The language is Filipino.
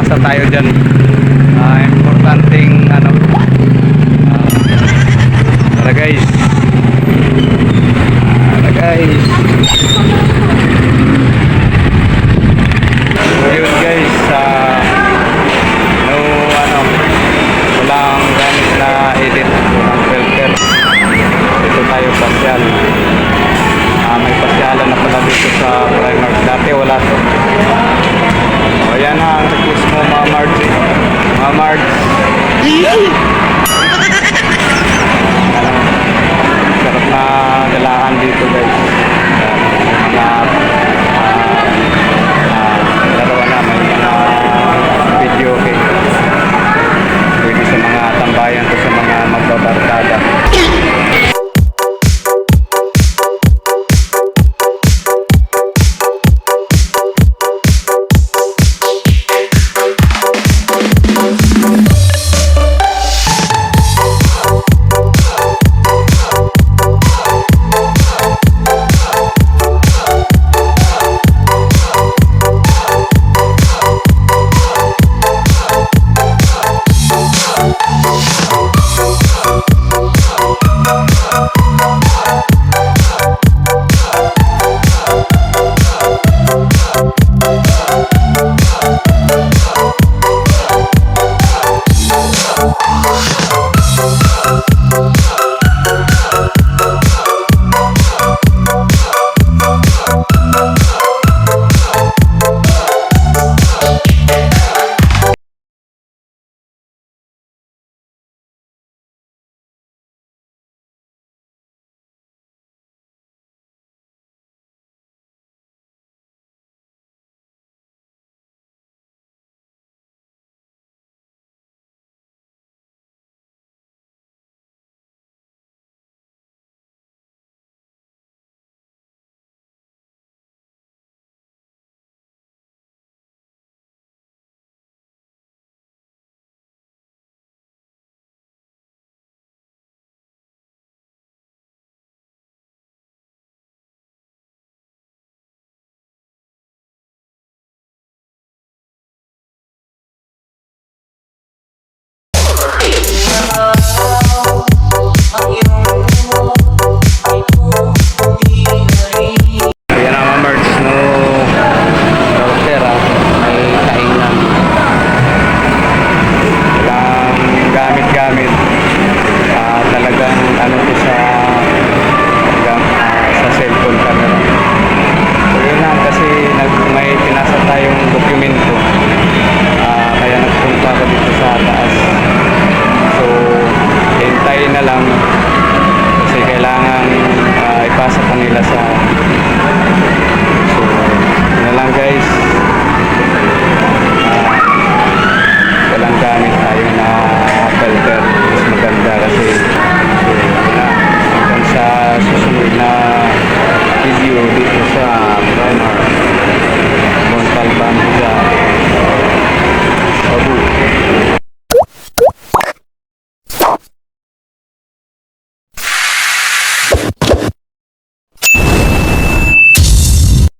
asa tayo dyan. Importanteng ano, tara guys. Tara guys. Yun guys, no ano, walang gamit na edit, walang filter. Dito tayo pasyal. May pasyalan na pala dito sa Primark. Dati wala to. O yan na ang request mo, Mama Marge. Mama Marge.